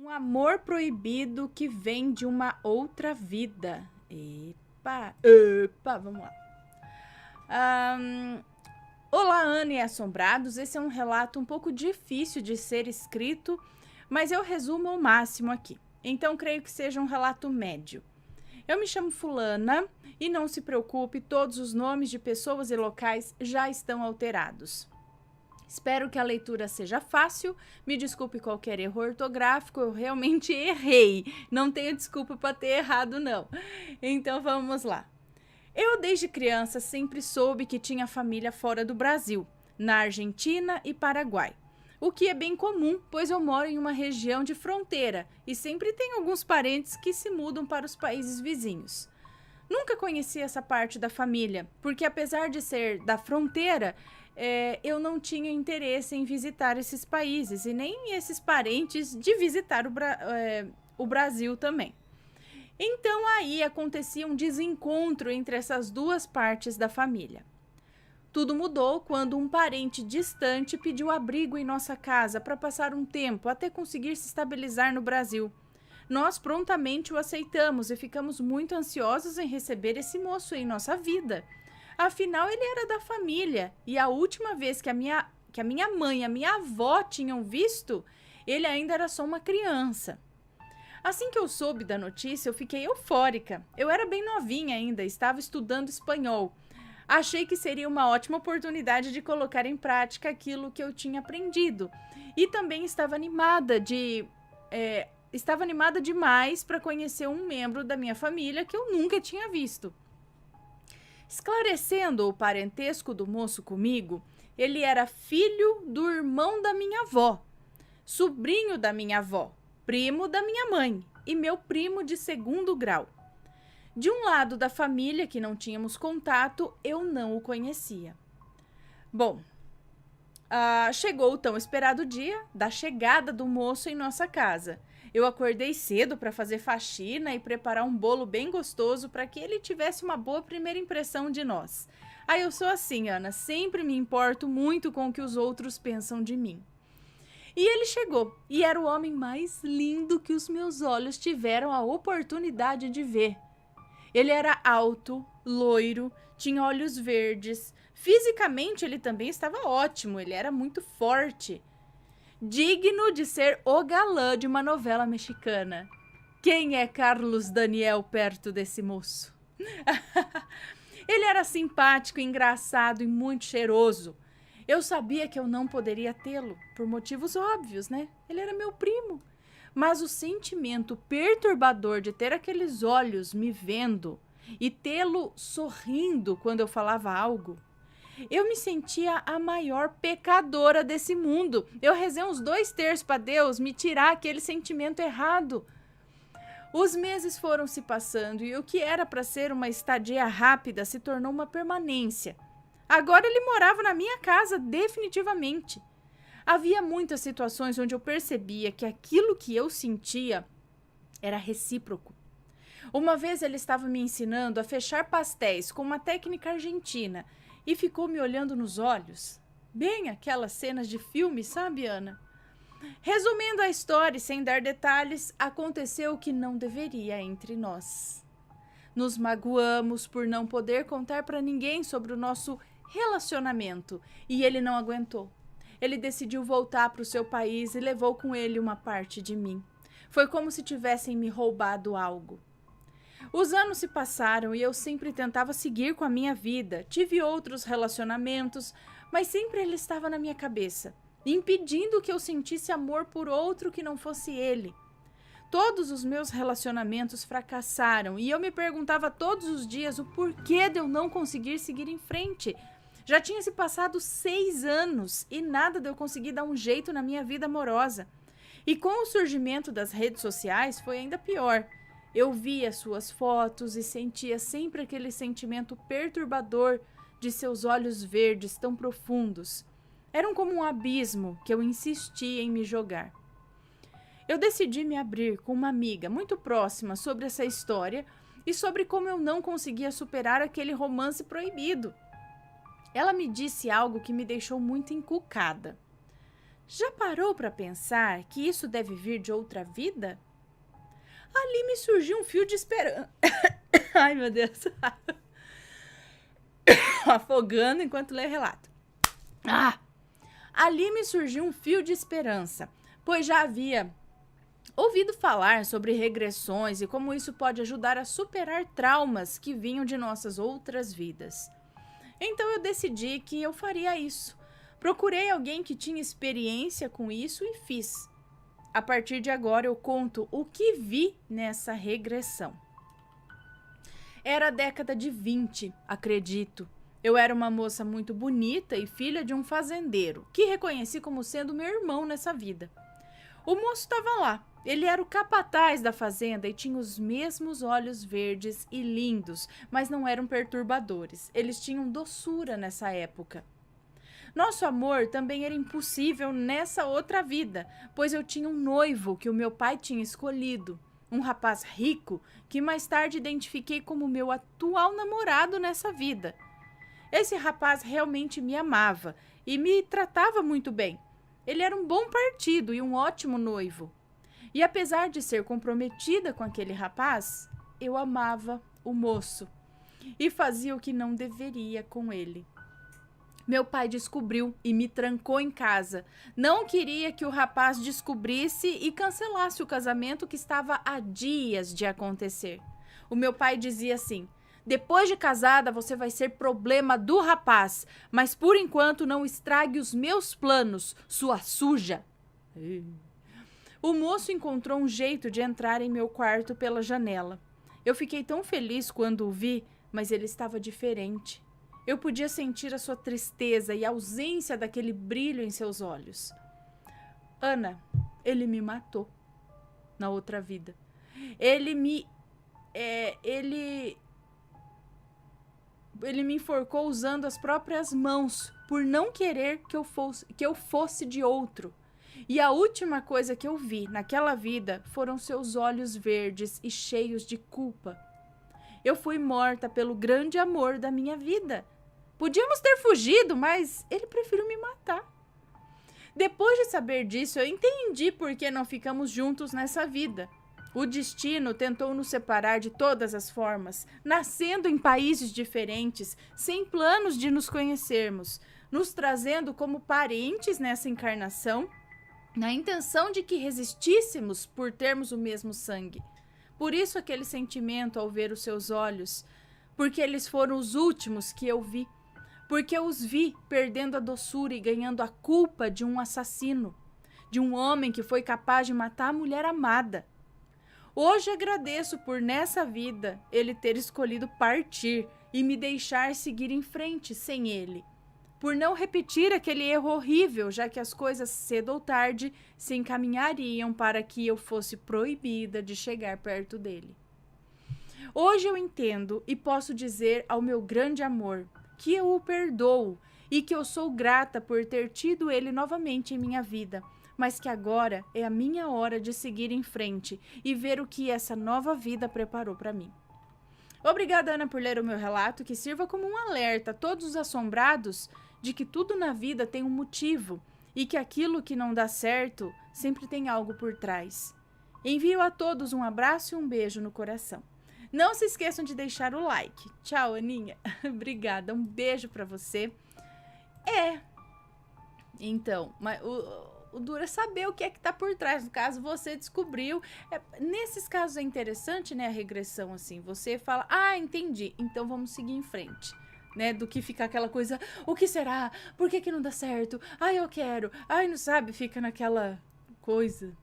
Um amor proibido que vem de uma outra vida. Epa, vamos lá. Olá, Ana e assombrados. Esse é um relato um pouco difícil de ser escrito, mas eu resumo ao máximo aqui. Então, creio que seja um relato médio. Eu me chamo Fulana e não se preocupe, todos os nomes de pessoas e locais já estão alterados. Espero que a leitura seja fácil. Me desculpe qualquer erro ortográfico, eu realmente errei. Não tenho desculpa para ter errado, não. Então vamos lá. Eu, desde criança, sempre soube que tinha família fora do Brasil, na Argentina e Paraguai. O que é bem comum, pois eu moro em uma região de fronteira e sempre tenho alguns parentes que se mudam para os países vizinhos. Nunca conheci essa parte da família, porque apesar de ser da fronteira, eu não tinha interesse em visitar esses países e nem esses parentes de visitar o Brasil também. Então aí acontecia um desencontro entre essas duas partes da família. Tudo mudou quando um parente distante pediu abrigo em nossa casa para passar um tempo até conseguir se estabilizar no Brasil. Nós prontamente o aceitamos e ficamos muito ansiosos em receber esse moço em nossa vida. Afinal, ele era da família e a última vez que a minha mãe e a minha avó tinham visto, ele ainda era só uma criança. Assim que eu soube da notícia, eu fiquei eufórica. Eu era bem novinha ainda, estava estudando espanhol. Achei que seria uma ótima oportunidade de colocar em prática aquilo que eu tinha aprendido. E também estava animada demais para conhecer um membro da minha família que eu nunca tinha visto. Esclarecendo o parentesco do moço comigo, ele era filho do irmão da minha avó, sobrinho da minha avó, primo da minha mãe e meu primo de segundo grau. De um lado da família que não tínhamos contato, eu não o conhecia. Bom, chegou o tão esperado dia da chegada do moço em nossa casa. Eu acordei cedo para fazer faxina e preparar um bolo bem gostoso para que ele tivesse uma boa primeira impressão de nós. Eu sou assim, Ana, sempre me importo muito com o que os outros pensam de mim. E ele chegou, e era o homem mais lindo que os meus olhos tiveram a oportunidade de ver. Ele era alto, loiro, tinha olhos verdes. Fisicamente ele também estava ótimo, ele era muito forte. Digno de ser o galã de uma novela mexicana. Quem é Carlos Daniel perto desse moço? Ele era simpático, engraçado e muito cheiroso. Eu sabia que eu não poderia tê-lo, por motivos óbvios, né? Ele era meu primo. Mas o sentimento perturbador de ter aqueles olhos me vendo e tê-lo sorrindo quando eu falava algo, eu me sentia a maior pecadora desse mundo. Eu rezei uns 2 terços para Deus me tirar aquele sentimento errado. Os meses foram se passando e o que era para ser uma estadia rápida se tornou uma permanência. Agora ele morava na minha casa definitivamente. Havia muitas situações onde eu percebia que aquilo que eu sentia era recíproco. Uma vez ele estava me ensinando a fechar pastéis com uma técnica argentina e ficou me olhando nos olhos. Bem aquelas cenas de filme, sabe, Ana? Resumindo a história e sem dar detalhes, aconteceu o que não deveria entre nós. Nos magoamos por não poder contar para ninguém sobre o nosso relacionamento e ele não aguentou. Ele decidiu voltar para o seu país e levou com ele uma parte de mim. Foi como se tivessem me roubado algo. Os anos se passaram e eu sempre tentava seguir com a minha vida. Tive outros relacionamentos, mas sempre ele estava na minha cabeça, impedindo que eu sentisse amor por outro que não fosse ele. Todos os meus relacionamentos fracassaram e eu me perguntava todos os dias o porquê de eu não conseguir seguir em frente. Já tinha se passado 6 anos e nada de eu conseguir dar um jeito na minha vida amorosa. E com o surgimento das redes sociais foi ainda pior. Eu via suas fotos e sentia sempre aquele sentimento perturbador de seus olhos verdes tão profundos. Eram como um abismo que eu insistia em me jogar. Eu decidi me abrir com uma amiga muito próxima sobre essa história e sobre como eu não conseguia superar aquele romance proibido. Ela me disse algo que me deixou muito encucada. Já parou para pensar que isso deve vir de outra vida? Ali me surgiu um fio de esperança. Ai, meu Deus. Afogando enquanto leio o relato. Ali me surgiu um fio de esperança, pois já havia ouvido falar sobre regressões e como isso pode ajudar a superar traumas que vinham de nossas outras vidas. Então eu decidi que eu faria isso. Procurei alguém que tinha experiência com isso e fiz. A partir de agora eu conto o que vi nessa regressão. Era a década de 20, acredito. Eu era uma moça muito bonita e filha de um fazendeiro, que reconheci como sendo meu irmão nessa vida. O moço estava lá. Ele era o capataz da fazenda e tinha os mesmos olhos verdes e lindos, mas não eram perturbadores. Eles tinham doçura nessa época. Nosso amor também era impossível nessa outra vida, pois eu tinha um noivo que o meu pai tinha escolhido. Um rapaz rico que mais tarde identifiquei como meu atual namorado nessa vida. Esse rapaz realmente me amava e me tratava muito bem. Ele era um bom partido e um ótimo noivo. E apesar de ser comprometida com aquele rapaz, eu amava o moço e fazia o que não deveria com ele. Meu pai descobriu e me trancou em casa. Não queria que o rapaz descobrisse e cancelasse o casamento que estava há dias de acontecer. O meu pai dizia assim: depois de casada você vai ser problema do rapaz, mas por enquanto não estrague os meus planos, sua suja. O moço encontrou um jeito de entrar em meu quarto pela janela. Eu fiquei tão feliz quando o vi, mas ele estava diferente. Eu podia sentir a sua tristeza e a ausência daquele brilho em seus olhos. Ana, ele me matou na outra vida. Ele me enforcou usando as próprias mãos por não querer que eu fosse de outro. E a última coisa que eu vi naquela vida foram seus olhos verdes e cheios de culpa. Eu fui morta pelo grande amor da minha vida. Podíamos ter fugido, mas ele preferiu me matar. Depois de saber disso, eu entendi por que não ficamos juntos nessa vida. O destino tentou nos separar de todas as formas, nascendo em países diferentes, sem planos de nos conhecermos, nos trazendo como parentes nessa encarnação, na intenção de que resistíssemos por termos o mesmo sangue. Por isso aquele sentimento ao ver os seus olhos, porque eles foram os últimos que eu vi, porque eu os vi perdendo a doçura e ganhando a culpa de um assassino, de um homem que foi capaz de matar a mulher amada. Hoje agradeço por nessa vida ele ter escolhido partir e me deixar seguir em frente sem ele, por não repetir aquele erro horrível, já que as coisas cedo ou tarde se encaminhariam para que eu fosse proibida de chegar perto dele. Hoje eu entendo e posso dizer ao meu grande amor que eu o perdoo e que eu sou grata por ter tido ele novamente em minha vida, mas que agora é a minha hora de seguir em frente e ver o que essa nova vida preparou para mim. Obrigada, Ana, por ler o meu relato, que sirva como um alerta a todos os assombrados de que tudo na vida tem um motivo e que aquilo que não dá certo sempre tem algo por trás. Envio a todos um abraço e um beijo no coração. Não se esqueçam de deixar o like. Tchau, Aninha. Obrigada, um beijo pra você. Então, mas o duro é saber o que é que tá por trás. No caso, você descobriu. Nesses casos é interessante, né, a regressão, assim. Você fala, entendi, então vamos seguir em frente. Né, do que ficar aquela coisa, o que será? Por que não dá certo? Eu quero. Não sabe, fica naquela coisa.